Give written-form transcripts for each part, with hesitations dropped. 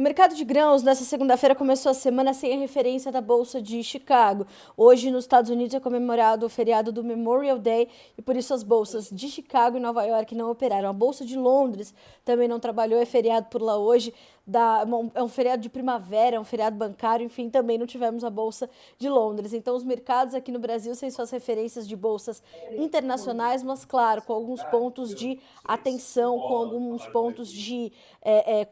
O mercado de grãos nessa segunda-feira começou a semana sem a referência da Bolsa de Chicago. Hoje, nos Estados Unidos, é comemorado o feriado do Memorial Day e por isso as bolsas de Chicago e Nova York não operaram. A Bolsa de Londres também não trabalhou, é feriado por lá hoje. É um feriado de primavera, é um feriado bancário, enfim, também não tivemos a Bolsa de Londres. Então, os mercados aqui no Brasil sem suas referências de bolsas internacionais, mas claro, com alguns pontos de atenção, com alguns pontos de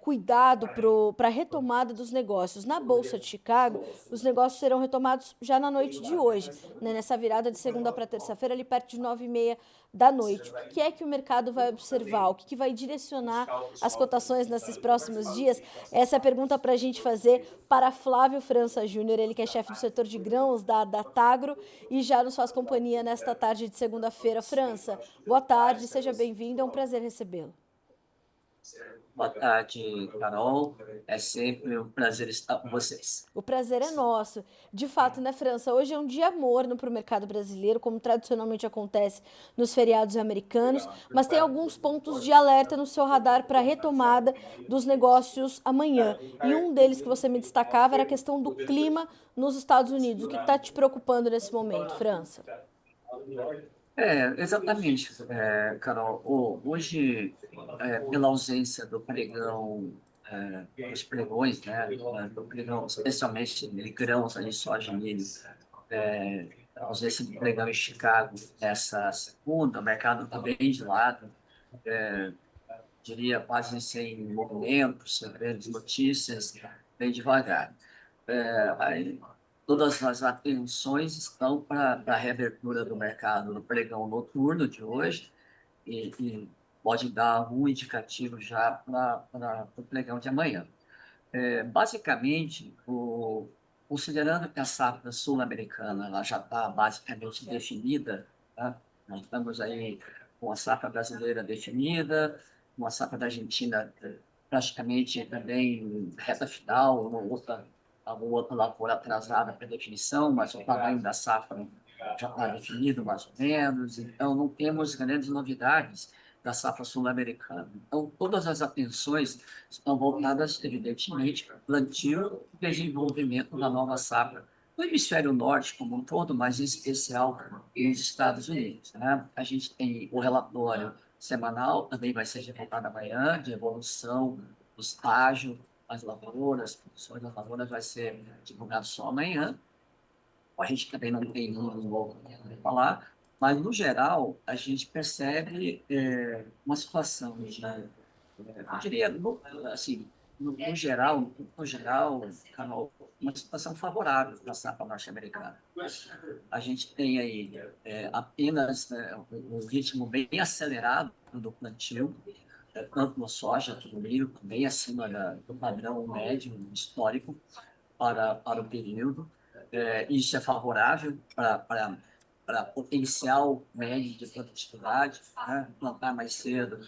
cuidado para a retomada dos negócios. Na Bolsa de Chicago, os negócios serão retomados já na noite de hoje, né, nessa virada de segunda para terça-feira, ali perto de 9h30 da noite. O que é que o mercado vai observar? O que vai direcionar as cotações nesses próximos dias? Essa é a pergunta para a gente fazer para Flávio França Júnior, ele que é chefe do setor de grãos da Tagro e já nos faz companhia nesta tarde de segunda-feira. França, boa tarde, seja bem-vindo, é um prazer recebê-lo. Boa tarde, Carol. É sempre um prazer estar com vocês. O prazer é nosso. De fato, né, França? Hoje é um dia morno para o mercado brasileiro, como tradicionalmente acontece nos feriados americanos, mas tem alguns pontos de alerta no seu radar para a retomada dos negócios amanhã. E um deles que você me destacava era a questão do clima nos Estados Unidos. O que está te preocupando nesse momento, França? Exatamente, Carol. Hoje, pela ausência do pregão, dos pregões, né, do pregão, especialmente de grãos, ali, soja e milho, a ausência do pregão em Chicago essa segunda, o mercado está bem de lado, é, diria quase sem movimentos, sem grandes notícias, bem devagar. Aí, todas as atenções estão para a reabertura do mercado no pregão noturno de hoje e pode dar algum indicativo já para o pregão de amanhã. Basicamente, considerando que a safra sul-americana ela já está basicamente definida, tá? Nós estamos aí com a safra brasileira definida, com a safra da Argentina praticamente também reta final, alguma outra lavoura atrasada para definição, mas o tamanho da safra já está definido mais ou menos, então não temos grandes novidades da safra sul-americana. Então, todas as atenções estão voltadas, evidentemente, para o plantio e desenvolvimento da nova safra no hemisfério norte como um todo, mas em especial nos Estados Unidos, né? A gente tem o relatório semanal, também vai ser divulgado amanhã, de evolução do estágio, as lavouras, produções das lavouras vai ser divulgado só amanhã. A gente também não tem números novos para falar, mas, no geral, a gente percebe uma situação, né? Eu diria, assim, no geral, Carol, uma situação favorável para a safra norte-americana. A gente tem aí apenas um ritmo bem acelerado do plantio, tanto no soja quanto no milho, bem acima do padrão médio histórico para o período. Isso é favorável para potencial médio de produtividade, né? Plantar mais cedo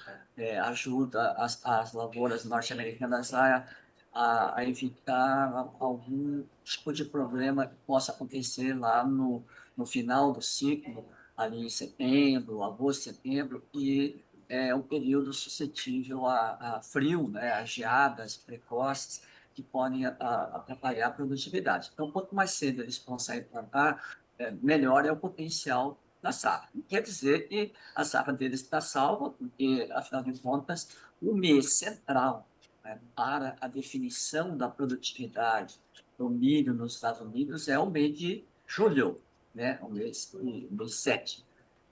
ajuda as lavouras norte-americanas a evitar algum tipo de problema que possa acontecer lá no final do ciclo, ali em setembro, agosto, setembro, e é um período suscetível a frio, né? A geadas precoces que podem atrapalhar a produtividade. Então, quanto mais cedo eles conseguem plantar, melhor é o potencial da safra. Não quer dizer que a safra deles está salva, porque, afinal de contas, o mês central, né, para a definição da produtividade do milho nos Estados Unidos é o mês de julho, né, o mês 7.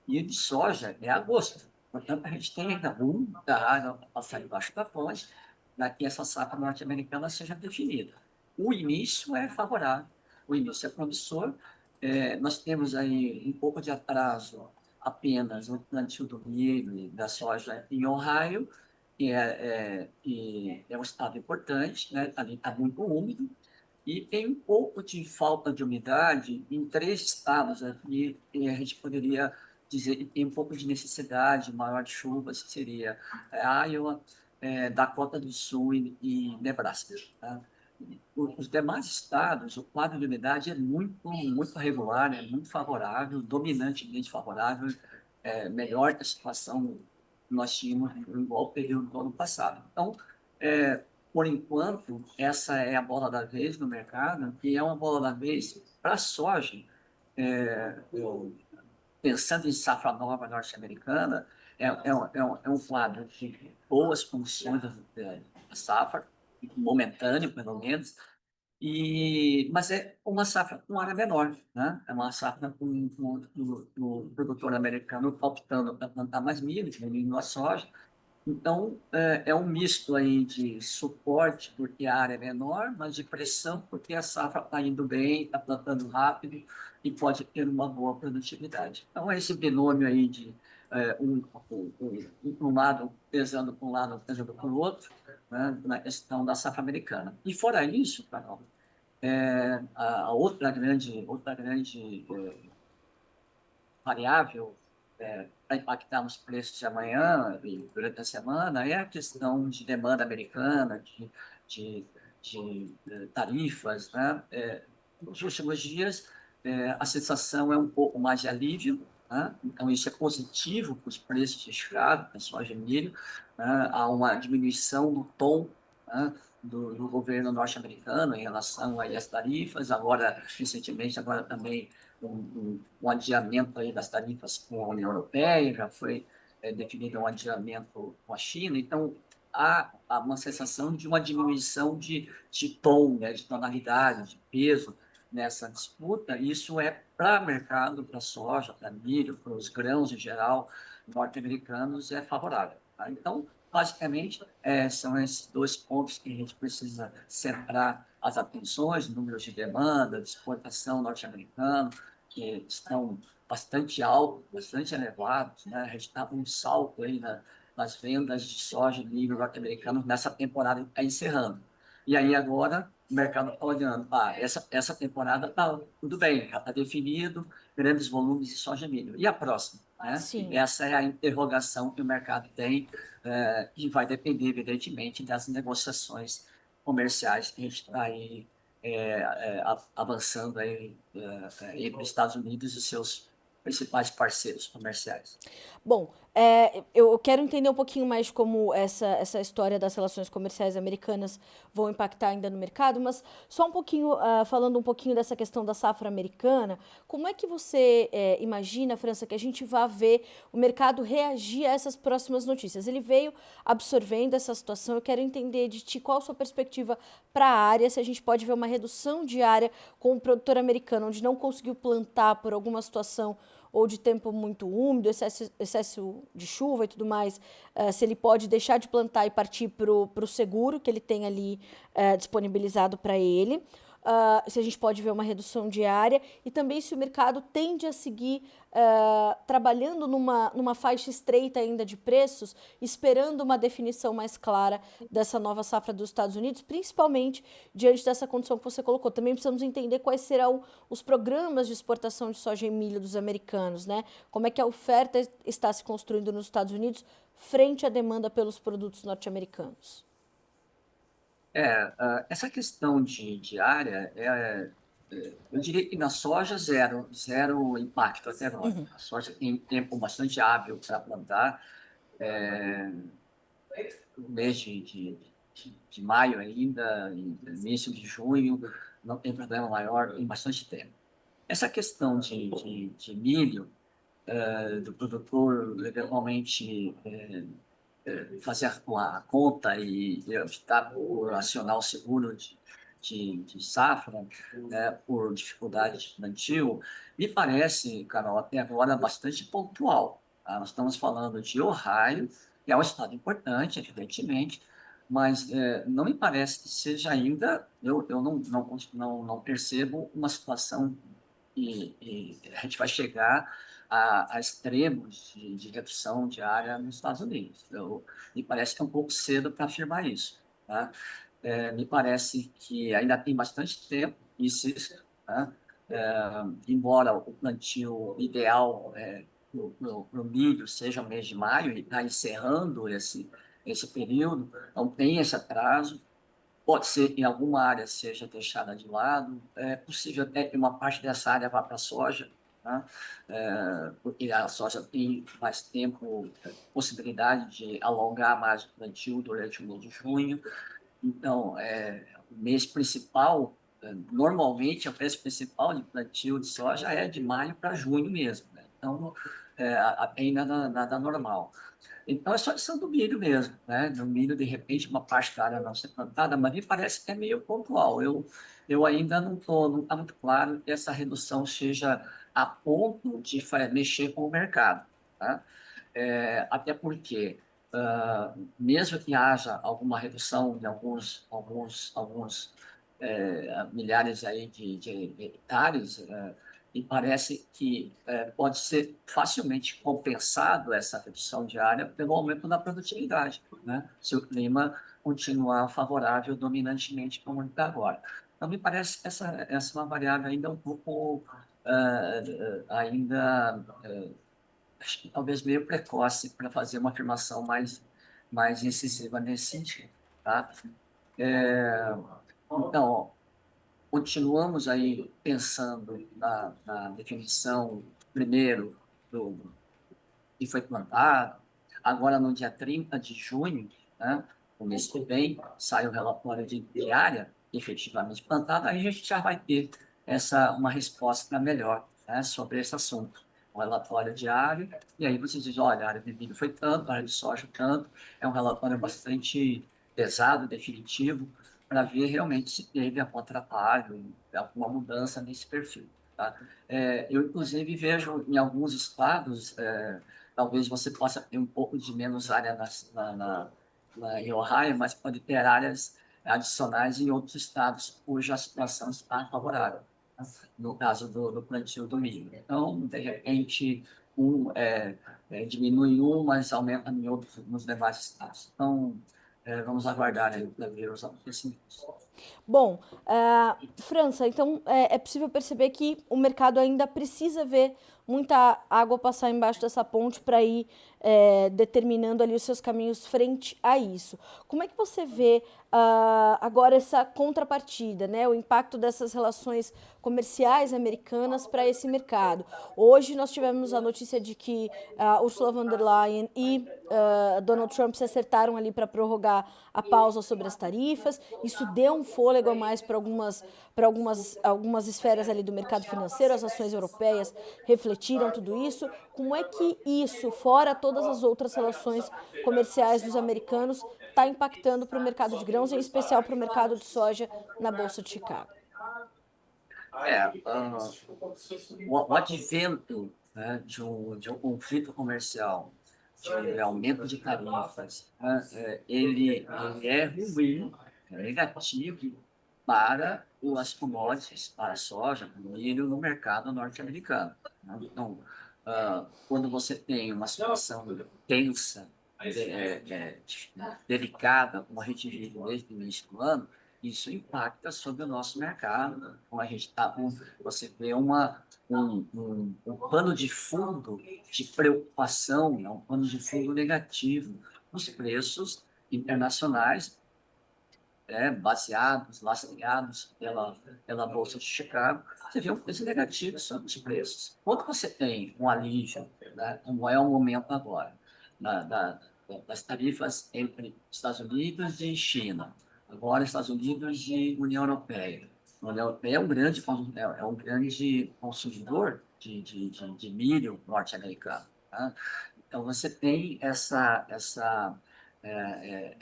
E de soja é agosto. Portanto, a gente tem ainda muita área para passar debaixo da ponte para que essa safra norte-americana seja definida. O início é favorável, o início é promissor. Nós temos aí um pouco de atraso apenas no plantio do milho e da soja em Ohio, que é um estado importante, né? Ali está muito úmido, e tem um pouco de falta de umidade em três estados aqui, e a gente poderia dizer que tem um pouco de necessidade maior de chuvas, que seria Iowa, Dakota do Sul e Nebraska. Tá? Os demais estados, o quadro de umidade é muito, muito regular, é muito favorável, dominantemente favorável, melhor que a situação que nós tínhamos no igual período do ano passado. Então, por enquanto, essa é a bola da vez no mercado, e é uma bola da vez para a soja. Pensando em safra nova norte-americana, é um quadro de boas condições da safra, momentâneo, pelo menos, mas é uma safra com área menor, né? É uma safra com o produtor americano optando para plantar mais milho, diminuindo a soja, então, é um misto aí de suporte, porque a área é menor, mas de pressão, porque a safra está indo bem, está plantando rápido e pode ter uma boa produtividade. Então, é esse binômio aí de um lado pesando para um lado, pesando para o outro, né, na questão da safra americana. E fora isso, Carol, a outra grande variável para impactar nos preços de amanhã e durante a semana é a questão de demanda americana, de, tarifas, né? Nos últimos dias, a sensação é um pouco mais de alívio, né? Então, isso é positivo para os preços de escravo, da soja e milho, né? Há uma diminuição do tom, né, do governo norte-americano em relação aí às tarifas, agora, recentemente, agora também um adiamento aí das tarifas com a União Europeia, já foi definido um adiamento com a China, então há uma sensação de uma diminuição de tom, né, de tonalidade, de peso nessa disputa, e isso é para o mercado, para a soja, para milho, para os grãos em geral, norte-americanos, é favorável. Tá? Então, basicamente, são esses dois pontos que a gente precisa centrar as atenções, números de demanda, de exportação norte-americana, que estão bastante altos, bastante elevados, né? A gente está com um salto aí nas vendas de soja e milho norte-americanos nessa temporada que está encerrando. E aí agora o mercado está olhando, essa temporada está tudo bem, já está definido, grandes volumes de soja e milho. E a próxima? Né? Sim. Essa é a interrogação que o mercado tem, e vai depender, evidentemente, das negociações comerciais que a gente está aí avançando aí, entre os Estados Unidos e seus principais parceiros comerciais. Bom, eu quero entender um pouquinho mais como essa história das relações comerciais americanas vão impactar ainda no mercado, mas só um pouquinho, falando um pouquinho dessa questão da safra americana, como é que você imagina, França, que a gente vai ver o mercado reagir a essas próximas notícias? Ele veio absorvendo essa situação, eu quero entender de ti qual a sua perspectiva para a área, se a gente pode ver uma redução de área com o produtor americano, onde não conseguiu plantar por alguma situação ou de tempo muito úmido, excesso de chuva e tudo mais, se ele pode deixar de plantar e partir para o seguro que ele tem ali disponibilizado para ele. Se a gente pode ver uma redução diária e também se o mercado tende a seguir trabalhando numa faixa estreita ainda de preços, esperando uma definição mais clara dessa nova safra dos Estados Unidos, principalmente diante dessa condição que você colocou. Também precisamos entender quais serão os programas de exportação de soja e milho dos americanos, né? Como é que a oferta está se construindo nos Estados Unidos frente à demanda pelos produtos norte-americanos. Essa questão de área, eu diria que na soja, zero impacto até agora. A soja tem tempo bastante hábil para plantar, é, no mês de maio ainda, início de junho, não tem problema maior, tem bastante tempo. Essa questão de milho, do produtor eventualmente fazer a conta e optar por acionar o seguro de safra, né, por dificuldade de plantio, me parece, Carol, até agora bastante pontual. Tá? Nós estamos falando de Ohio, que é um estado importante, evidentemente, mas não me parece que seja ainda, eu não percebo uma situação e a gente vai chegar a extremos de redução de área nos Estados Unidos. Me parece que é um pouco cedo para afirmar isso. Tá? Me parece que ainda tem bastante tempo, insisto, tá? Embora o plantio ideal para o milho seja o mês de maio, e está encerrando esse período, não tem esse atraso. Pode ser que em alguma área seja deixada de lado, é possível até que uma parte dessa área vá para a soja, tá? Porque a soja tem mais tempo, possibilidade de alongar mais o plantio durante o mês de junho. Então, o mês principal, normalmente, o mês principal de plantio de soja é de maio para junho mesmo, né? Então, ainda nada normal. Então, é só questão do milho mesmo, né? Do milho, de repente, uma parte da área não ser plantada, mas me parece que é meio pontual. Eu ainda não está muito claro que essa redução seja a ponto de mexer com o mercado, tá? Até porque, mesmo que haja alguma redução de alguns milhares aí de hectares, e parece que pode ser facilmente compensado essa redução de área pelo aumento da produtividade, né? Se o clima continuar favorável dominantemente como está agora. Então, me parece que essa é uma variável ainda um pouco, ainda, acho que talvez meio precoce para fazer uma afirmação mais incisiva nesse sentido, tá? É, então, continuamos aí pensando na definição, primeiro, do que foi plantado. Agora, no dia 30 de junho, né, o mês que vem, sai o relatório de área efetivamente plantada, aí a gente já vai ter uma resposta melhor, né, sobre esse assunto. O relatório diário, e aí você diz, olha, a área de milho foi tanto, a área de soja tanto, é um relatório bastante pesado, definitivo, para ver realmente se teve a contrapalho, alguma mudança nesse perfil. Tá? Eu, inclusive, vejo em alguns estados, talvez você possa ter um pouco de menos área em Ohio, mas pode ter áreas adicionais em outros estados cuja situação está favorável, né? No caso do plantio do milho. Então, de repente, diminui um, mas aumenta em outros, nos demais estados. Então, vamos aguardar aí para ver os acontecimentos. Bom, França, então é possível perceber que o mercado ainda precisa ver muita água passar embaixo dessa ponte para ir determinando ali os seus caminhos frente a isso. Como é que você vê agora essa contrapartida, né? O impacto dessas relações comerciais americanas para esse mercado? Hoje nós tivemos a notícia de que Ursula von der Leyen e Donald Trump se acertaram ali para prorrogar a pausa sobre as tarifas. Isso deu um fôlego a mais para algumas esferas ali do mercado financeiro. As ações europeias refletiram tudo isso. Como é que isso, fora todas as outras relações comerciais dos americanos, está impactando para o mercado de grãos, em especial para o mercado de soja na Bolsa de Chicago? O advento, né, de um conflito comercial, de aumento de tarifas, né, ele é ruim, é negativo para as commodities, para a soja, para o milho no mercado norte-americano, né? Então, quando você tem uma situação tensa, delicada, como a gente vive desde o início do ano, isso impacta sobre o nosso mercado. Como a gente você vê um pano de fundo de preocupação, né, um pano de fundo negativo nos preços internacionais, baseados, lastreados pela Bolsa de Chicago. Você vê um peso negativo sobre os preços. Quando você tem um alívio, né, como é o momento agora, na- da- das tarifas entre Estados Unidos e China, agora Estados Unidos e União Europeia. A União Europeia é um grande consumidor de milho norte-americano, tá? Então, você tem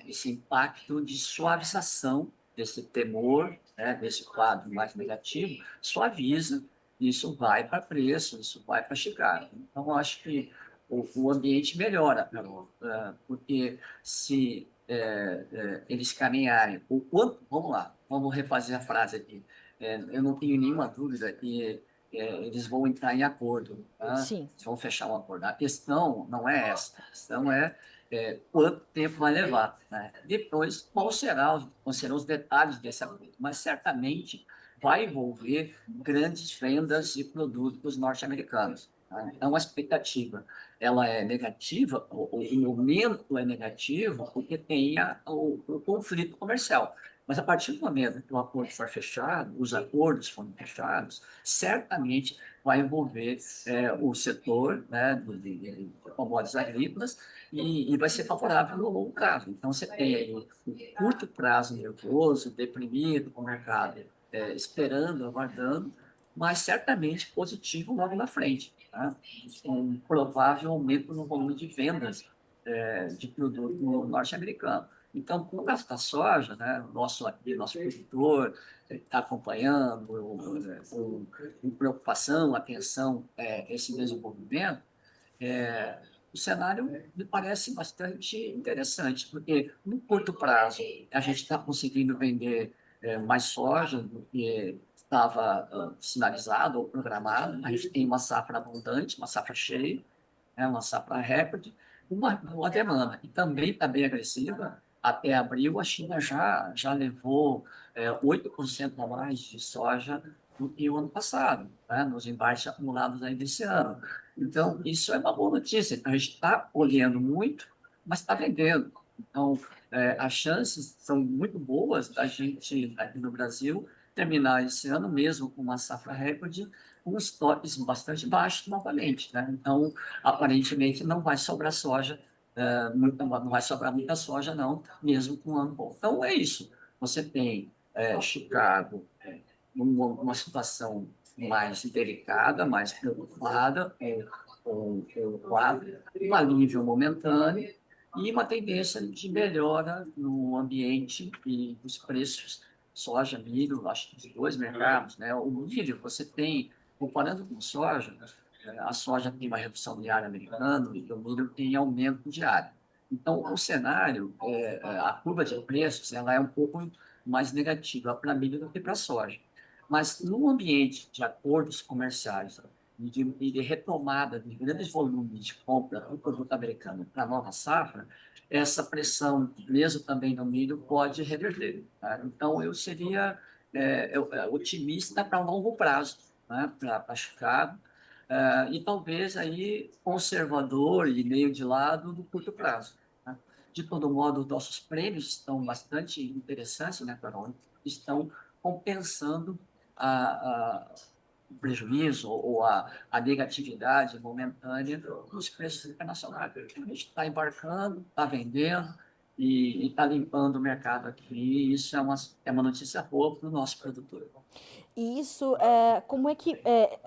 esse impacto de suavização desse temor, né, desse quadro mais negativo, suaviza, isso vai para preço, isso vai para Chicago. Então, eu acho que o ambiente melhora, Carol, porque se eles caminharem, vamos lá, vamos refazer a frase aqui. Eu não tenho nenhuma dúvida que eles vão entrar em acordo, tá? Sim. Eles vão fechar um acordo. A questão não é essa, a questão é quanto tempo vai levar, né? Depois, quais serão os detalhes desse acordo, mas certamente vai envolver grandes vendas de produtos norte-americanos, tá? Então, a expectativa, ela é negativa, o momento é negativo, porque tem o conflito comercial. Mas a partir do momento que o acordo for fechado, os acordos forem fechados, certamente vai envolver o setor, né, de commodities agrícolas e vai ser favorável no longo prazo. Então, você tem aí o curto prazo nervoso, deprimido com o mercado, esperando, aguardando, mas certamente positivo logo na frente, tá? Um provável aumento no volume de vendas de produto no norte-americano. Então, com o caso da soja, né, nosso produtor está acompanhando com preocupação, atenção, esse desenvolvimento, é, o cenário me parece bastante interessante, porque no curto prazo a gente está conseguindo vender mais soja do que estava sinalizado ou programado. A gente tem uma safra abundante, uma safra cheia, uma safra recorde, uma demanda. E também está bem agressiva. Até abril, a China já levou 8% a mais de soja do que o ano passado, né, nos embarques acumulados aí desse ano. Então, isso é uma boa notícia. A gente está colhendo muito, mas está vendendo. Então, as chances são muito boas da gente, aqui no Brasil, terminar esse ano mesmo com uma safra recorde, com estoques bastante baixos novamente, né? Então, aparentemente, não vai sobrar soja, não vai sobrar muita soja, não, mesmo com um ano bom. Então, é isso. Você tem Chicago numa situação mais delicada, mais preocupada, com o quadro, um alívio momentâneo e uma tendência de melhora no ambiente e dos preços, soja, milho, acho que os dois mercados, né? O milho, você tem, comparando com soja, a soja tem uma redução diária americana e o milho tem aumento diário. Então, o cenário, a curva de preços, ela é um pouco mais negativa para milho do que para soja. Mas no ambiente de acordos comerciais e de retomada de grandes volumes de compra do produto americano para a nova safra, essa pressão, mesmo também no milho, pode reverter, tá? Então, eu seria otimista para longo prazo, né, para Chicago, e talvez aí conservador e meio de lado no curto prazo, né? De todo modo, nossos prêmios estão bastante interessantes, né, Carol? Estão compensando a, o prejuízo ou a negatividade momentânea dos preços internacionais. A gente está embarcando, está vendendo e está limpando o mercado aqui. E isso é uma notícia boa para o nosso produtor. E isso, como é que,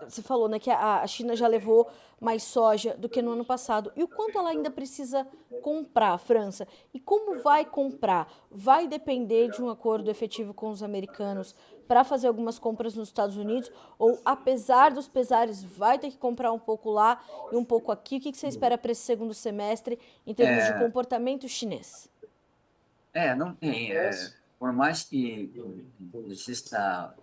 você falou, né, que a China já levou mais soja do que no ano passado. E o quanto ela ainda precisa comprar, a França? E como vai comprar? Vai depender de um acordo efetivo com os americanos para fazer algumas compras nos Estados Unidos? Ou, apesar dos pesares, vai ter que comprar um pouco lá e um pouco aqui? O que você espera para esse segundo semestre em termos de É, comportamento chinês? não tem. Por mais que exista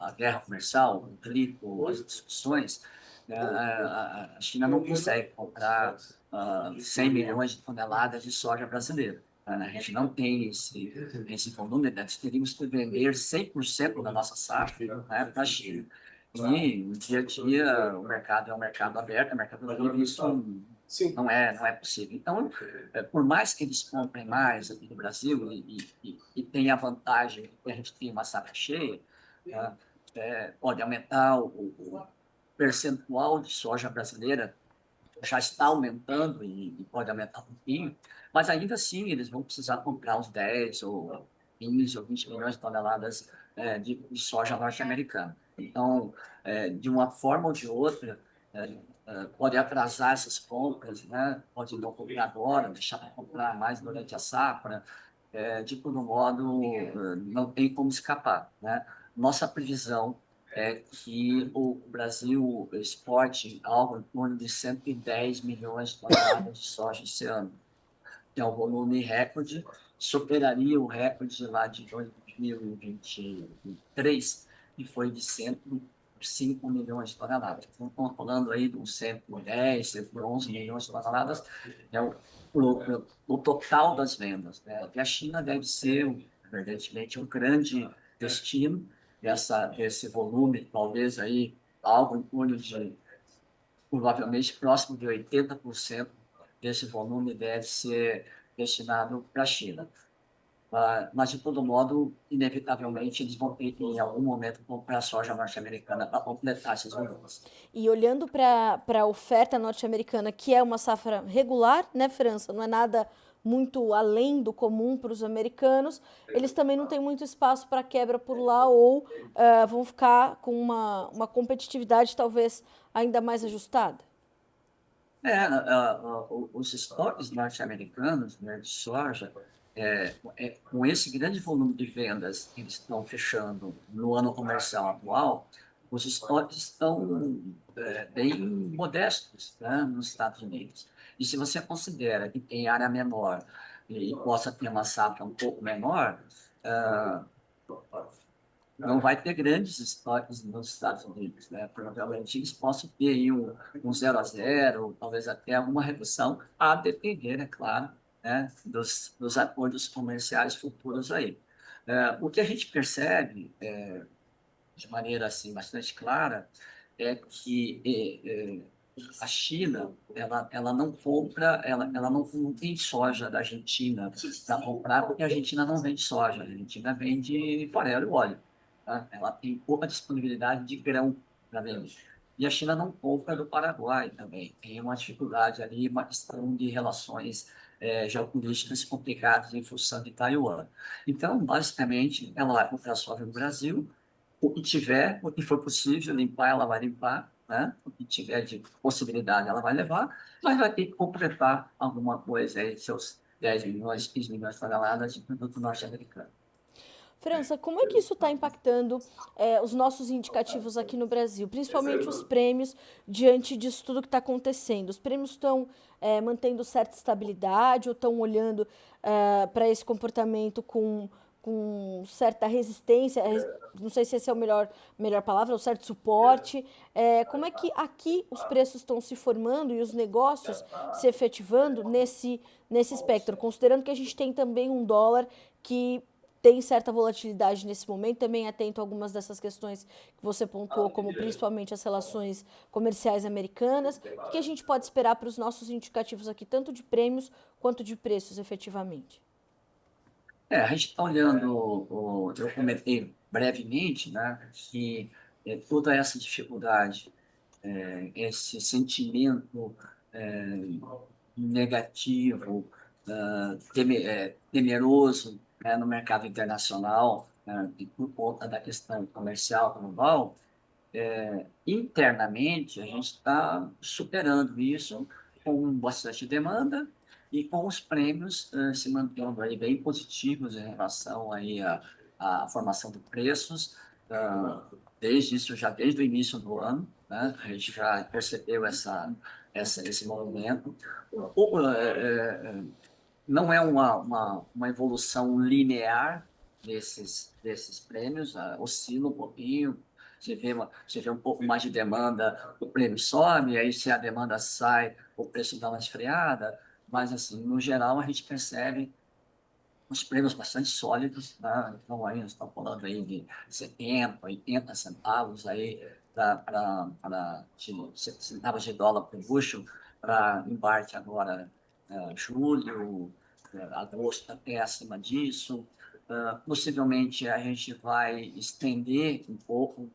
a guerra comercial, o conflito, as discussões, né, a China não consegue comprar 100 milhões de toneladas de soja brasileira, né? A gente não tem esse volume, né? Nós teríamos que vender 100% da nossa safra, né, para a China. E no dia a dia o mercado é um mercado aberto, é um mercado livre, isso não é possível. Então, por mais que eles comprem mais aqui no Brasil e tenha a vantagem de que a gente tem uma safra cheia, né, pode aumentar o percentual de soja brasileira, já está aumentando e pode aumentar um pouquinho, mas ainda assim eles vão precisar comprar uns 10 ou 15 ou 20 milhões de toneladas de soja norte-americana. Então, de uma forma ou de outra, pode atrasar essas compras, né? Pode não comprar agora, deixar para comprar mais durante a safra. De todo modo, não tem como escapar, né? Nossa previsão é que o Brasil exporte algo em torno de 110 milhões de toneladas de soja esse ano, que é um volume recorde, superaria o recorde lá de 2023, que foi de 105 milhões de toneladas. Então, estamos falando aí de uns 110, 111 milhões de toneladas, é o total das vendas, né? E a China deve ser, evidentemente, um grande destino esse volume, talvez aí algo em torno de provavelmente próximo de 80% desse volume deve ser destinado para a China. Mas, de todo modo, inevitavelmente, eles vão ter que, em algum momento, comprar soja norte-americana para completar esses volumes. E olhando para a oferta norte-americana, que é uma safra regular, né, França? Não é nada muito além do comum para os americanos. Eles também não têm muito espaço para quebra por lá ou vão ficar com uma competitividade talvez ainda mais ajustada. Os estoques norte-americanos, né, de soja, com esse grande volume de vendas que eles estão fechando no ano comercial atual, os estoques estão bem modestos, né, nos Estados Unidos. E se você considera que tem área menor e possa ter uma safra um pouco menor, ah, não vai ter grandes estoques nos Estados Unidos, né? Provavelmente eles possam ter aí um 0 a 0, talvez até alguma redução, a depender, é claro, né, dos acordos comerciais futuros aí. O que a gente percebe, de maneira assim bastante clara, é que a China, ela não compra, ela não tem soja da Argentina para comprar, porque a Argentina não vende soja, a Argentina vende farelo e óleo. Tá? Ela tem pouca disponibilidade de grão para vender. E a China não compra do Paraguai também. Tem uma dificuldade ali, uma questão de relações geopolíticas complicadas em função de Taiwan. Então, basicamente, ela vai comprar soja no Brasil, o que tiver, o que for possível limpar, ela vai limpar, né? O que tiver de possibilidade, ela vai levar, mas vai ter que completar alguma coisa aí, seus 10 milhões, 15 milhões de toneladas de produto norte-americano. França, como é que isso está impactando os nossos indicativos aqui no Brasil, principalmente os prêmios diante disso tudo que está acontecendo? Os prêmios estão mantendo certa estabilidade ou estão olhando para esse comportamento com certa resistência? Não sei se essa é a melhor palavra, ou certo suporte. Como é que aqui os preços estão se formando e os negócios se efetivando nesse espectro, considerando que a gente tem também um dólar que tem certa volatilidade nesse momento, também atento a algumas dessas questões que você pontuou, como principalmente as relações comerciais americanas. O que a gente pode esperar para os nossos indicativos aqui, tanto de prêmios quanto de preços, efetivamente? A gente está olhando, eu comentei brevemente, né, que toda essa dificuldade, esse sentimento é, negativo, temeroso, né, no mercado internacional, né, e por conta da questão comercial global, internamente, a gente está superando isso com bastante demanda e com os prêmios se mantendo aí bem positivos em relação aí à formação de preços, desde isso, já desde o início do ano, né? A gente já percebeu esse movimento. Não é uma evolução linear desses prêmios, oscila um pouquinho, você vê um pouco mais de demanda, o prêmio sobe, aí se a demanda sai, o preço dá uma esfriada, mas assim, no geral a gente percebe uns prêmios bastante sólidos, né? Então aí nós estamos falando aí de 70, 80 centavos aí centavos de dólar por bushel para embarque agora julho, agosto até acima disso. Possivelmente a gente vai estender um pouco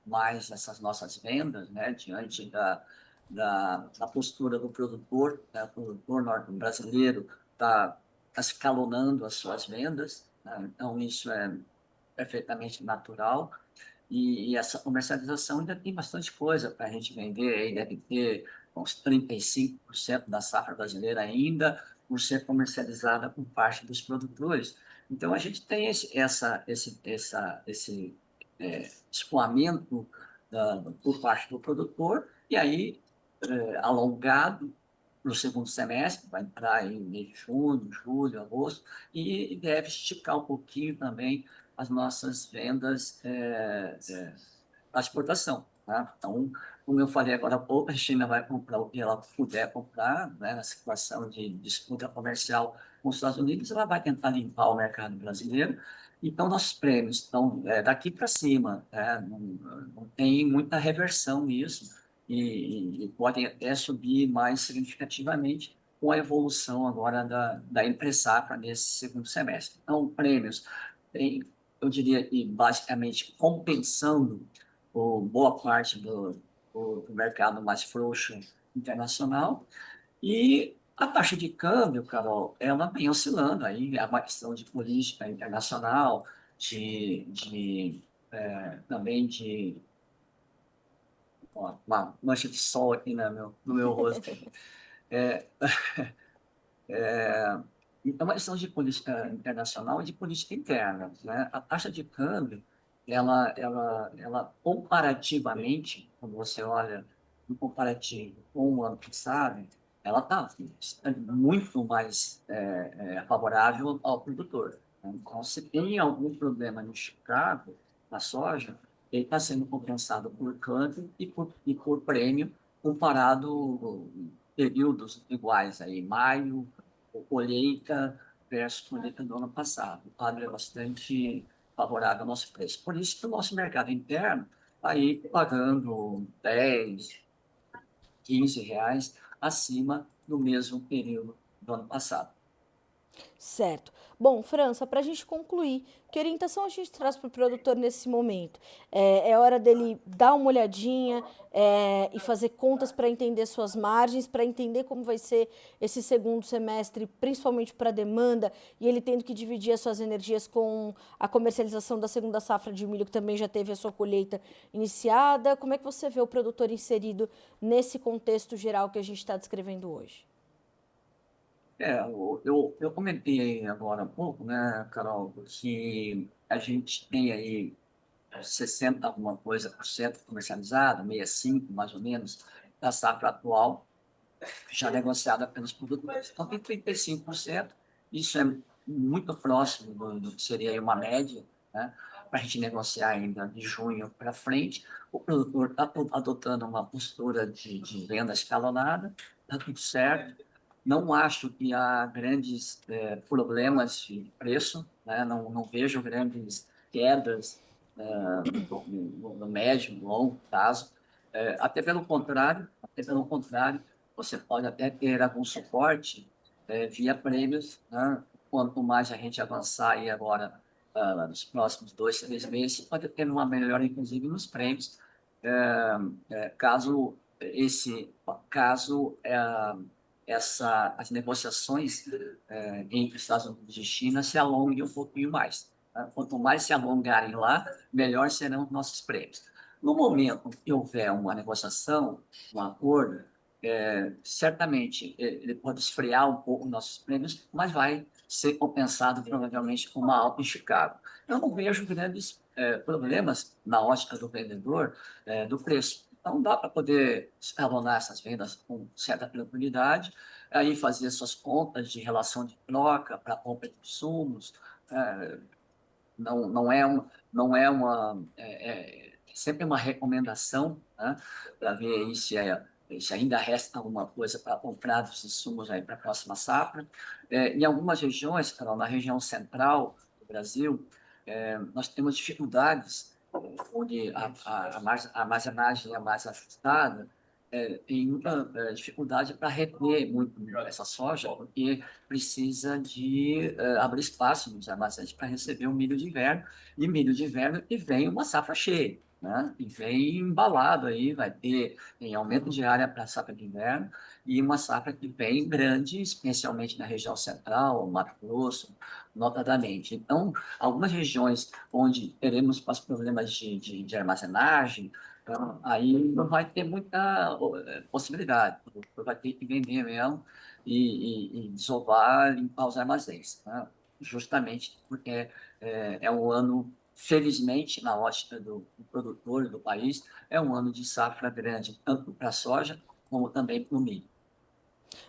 mais essas nossas vendas, né, diante da postura do produtor, né, o produtor brasileiro está escalonando as suas vendas, né? Então isso é perfeitamente natural. E essa comercialização ainda tem bastante coisa para a gente vender, aí deve ter uns 35% da safra brasileira ainda por ser comercializada por parte dos produtores. Então a gente tem escoamento por parte do produtor, e aí alongado no segundo semestre, vai entrar aí em mês de junho, julho, agosto, e deve esticar um pouquinho também as nossas vendas da exportação. Tá? Então, como eu falei agora há pouco, a China vai comprar o que ela puder comprar, né, na situação de disputa comercial com os Estados Unidos, ela vai tentar limpar o mercado brasileiro. Então, nossos prêmios estão daqui para cima, né? Não tem muita reversão nisso, e podem até subir mais significativamente, com a evolução agora da entre-safra nesse segundo semestre. Então, prêmios, tem, eu diria que basicamente compensando boa parte do mercado mais frouxo internacional. E a taxa de câmbio, Carol, ela vem oscilando aí, é uma questão de política internacional, também de ó, uma mancha de sol aqui no meu rosto. É, é uma questão de política internacional e de política interna, né? A taxa de câmbio, ela comparativamente, quando você olha no comparativo com o ano passado, ela está muito mais favorável ao produtor, né? Então, se tem algum problema no Chicago, na soja, ele está sendo compensado por câmbio e por prêmio comparado períodos iguais aí, maio, colheita versus colheita do ano passado. O quadro é bastante favorável ao nosso preço. Por isso que o nosso mercado interno está aí pagando 10, R$ 15 acima do mesmo período do ano passado. Certo. Bom, França, para a gente concluir, que orientação a gente traz para o produtor nesse momento? É hora dele dar uma olhadinha e fazer contas para entender suas margens, para entender como vai ser esse segundo semestre, principalmente para a demanda, e ele tendo que dividir as suas energias com a comercialização da segunda safra de milho, que também já teve a sua colheita iniciada. Como é que você vê o produtor inserido nesse contexto geral que a gente está descrevendo hoje? Eu comentei agora há pouco, né, Carol, que a gente tem aí 60 alguma coisa por cento comercializado, 65 mais ou menos, da safra atual, já negociada pelos produtores. Então, tem 35%, isso é muito próximo do que seria aí uma média, né, para a gente negociar ainda de junho para frente. O produtor está adotando uma postura de venda escalonada, está tudo certo. Não acho que há grandes problemas de preço, né? Não vejo grandes quedas no médio, no longo prazo. Até pelo contrário, você pode até ter algum suporte via prêmios, né? Quanto mais a gente avançar aí agora nos próximos 2, 3 meses, pode ter uma melhora, inclusive, nos prêmios, caso caso as negociações entre Estados Unidos e China se alonguem um pouquinho mais, né? Quanto mais se alongarem lá, melhor serão os nossos prêmios. No momento que houver uma negociação, um acordo, certamente ele pode esfriar um pouco nossos prêmios, mas vai ser compensado provavelmente com uma alta em Chicago. Eu não vejo grandes problemas na ótica do vendedor do preço. Então, dá para poder escalonar essas vendas com certa tranquilidade, aí fazer suas contas de relação de troca para compra de insumos. eh, não é uma, sempre uma recomendação, né, para ver aí se ainda resta alguma coisa para comprar dos insumos aí para a próxima safra. Em algumas regiões, Carol, na região central do Brasil, nós temos dificuldades onde a armazenagem é mais ajustada, tem muita dificuldade para reter muito essa soja, porque precisa de abrir espaço nos armazéns para receber o milho de inverno, e milho de inverno e vem uma safra cheia, né? E vem embalado aí, vai ter em aumento de área para a safra de inverno, e uma safra que vem grande, especialmente na região central, Mato Grosso, notadamente. Então, algumas regiões onde teremos os problemas de armazenagem, então, aí não vai ter muita possibilidade. O produtor vai ter que vender mesmo e desovar, limpar os armazéns, né? Justamente porque é um ano, felizmente, na ótica do produtor do país, é um ano de safra grande, tanto para a soja como também para o milho.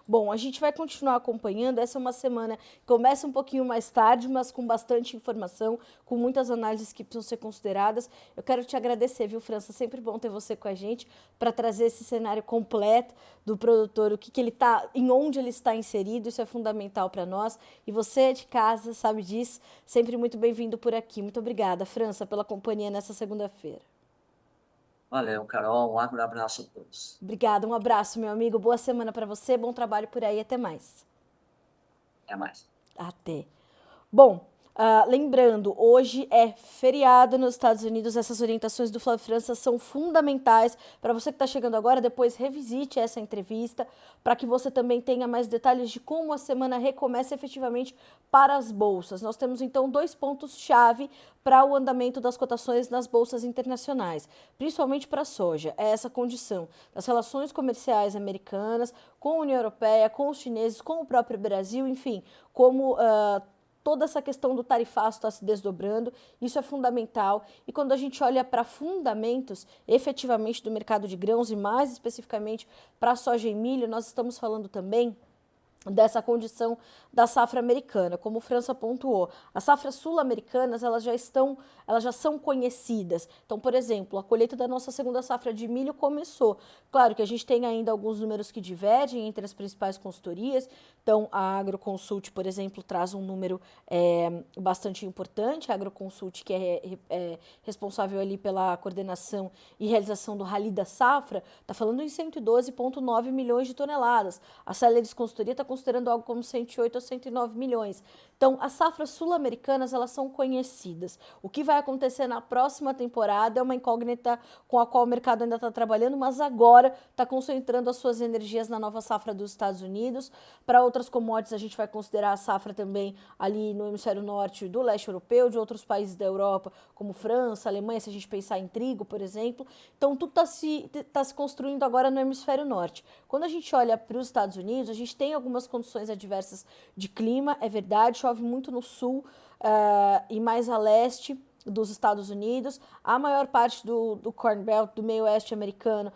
Bom, a gente vai continuar acompanhando. Essa é uma semana que começa um pouquinho mais tarde, mas com bastante informação, com muitas análises que precisam ser consideradas. Eu quero te agradecer, viu, França? Sempre bom ter você com a gente para trazer esse cenário completo do produtor, o que ele tá, em onde ele está inserido. Isso é fundamental para nós. E você de casa sabe disso. Sempre muito bem-vindo por aqui. Muito obrigada, França, pela companhia nessa segunda-feira. Valeu, Carol. Um abraço a todos. Obrigada, um abraço, meu amigo. Boa semana para você, bom trabalho por aí, até mais. Até mais. Até. Bom, lembrando, hoje é feriado nos Estados Unidos. Essas orientações do Flávio França são fundamentais para você que está chegando agora. Depois revisite essa entrevista para que você também tenha mais detalhes de como a semana recomeça efetivamente para as bolsas. Nós temos então 2 pontos-chave para o andamento das cotações nas bolsas internacionais, principalmente para a soja. É essa condição das relações comerciais americanas com a União Europeia, com os chineses, com o próprio Brasil, enfim, como toda essa questão do tarifaço está se desdobrando, isso é fundamental. E quando a gente olha para fundamentos, efetivamente, do mercado de grãos e mais especificamente para soja e milho, nós estamos falando também dessa condição da safra americana, como França pontuou. As safras sul-americanas, elas já são conhecidas. Então, por exemplo, a colheita da nossa segunda safra de milho começou. Claro que a gente tem ainda alguns números que divergem entre as principais consultorias. Então, a Agroconsult, por exemplo, traz um número bastante importante. A Agroconsult, que é responsável ali pela coordenação e realização do Rally da Safra, está falando em 112,9 milhões de toneladas. A Celeris Consultoria está considerando algo como 108 a 109 milhões. Então, as safras sul-americanas, elas são conhecidas. O que vai acontecer na próxima temporada é uma incógnita com a qual o mercado ainda está trabalhando, mas agora está concentrando as suas energias na nova safra dos Estados Unidos. Para outras commodities, a gente vai considerar a safra também ali no hemisfério norte do leste europeu, de outros países da Europa, como França, Alemanha, se a gente pensar em trigo, por exemplo. Então, tudo está se construindo agora no hemisfério norte. Quando a gente olha para os Estados Unidos, a gente tem algumas condições adversas de clima, é verdade, chove muito no sul e mais a leste dos Estados Unidos. A maior parte do Corn Belt, do meio oeste americano,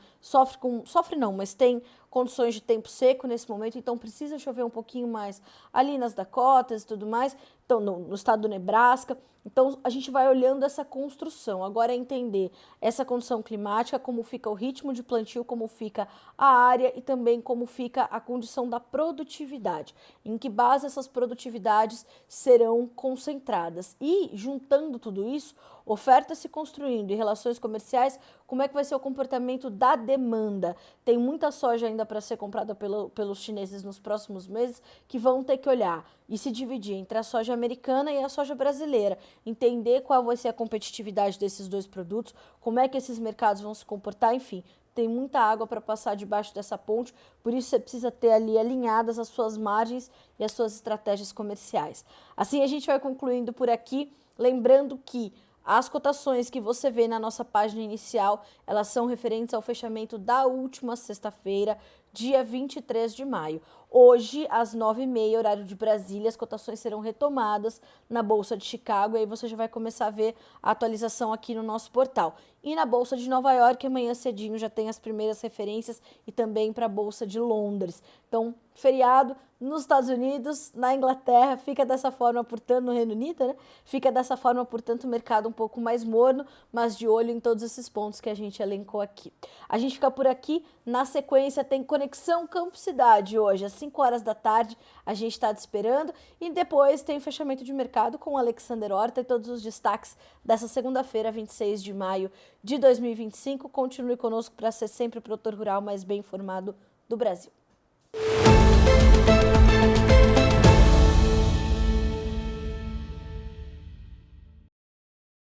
mas tem condições de tempo seco nesse momento, então precisa chover um pouquinho mais ali nas Dakotas e tudo mais, então no estado do Nebraska. Então a gente vai olhando essa construção. Agora é entender essa condição climática, como fica o ritmo de plantio, como fica a área e também como fica a condição da produtividade, em que base essas produtividades serão concentradas. E juntando tudo isso, oferta se construindo e relações comerciais, como é que vai ser o comportamento da demanda? Tem muita soja ainda para ser comprada pelos chineses nos próximos meses, que vão ter que olhar e se dividir entre a soja americana e a soja brasileira, entender qual vai ser a competitividade desses dois produtos, como é que esses mercados vão se comportar, enfim. Tem muita água para passar debaixo dessa ponte, por isso você precisa ter ali alinhadas as suas margens e as suas estratégias comerciais. Assim a gente vai concluindo por aqui, lembrando que as cotações que você vê na nossa página inicial, elas são referentes ao fechamento da última sexta-feira, dia 23 de maio. Hoje, às 9h30, horário de Brasília, as cotações serão retomadas na Bolsa de Chicago, e aí você já vai começar a ver a atualização aqui no nosso portal. E na Bolsa de Nova York, amanhã cedinho já tem as primeiras referências e também para a Bolsa de Londres. Então, feriado nos Estados Unidos, na Inglaterra, fica dessa forma, portanto, no Reino Unido, né? Fica dessa forma, portanto, o mercado um pouco mais morno, mas de olho em todos esses pontos que a gente elencou aqui. A gente fica por aqui, na sequência tem Conexão Campo Cidade hoje, às 5 horas da tarde, a gente está te esperando, e depois tem o fechamento de mercado com o Alexander Horta e todos os destaques dessa segunda-feira, 26 de maio de 2025. Continue conosco para ser sempre o produtor rural mais bem informado do Brasil.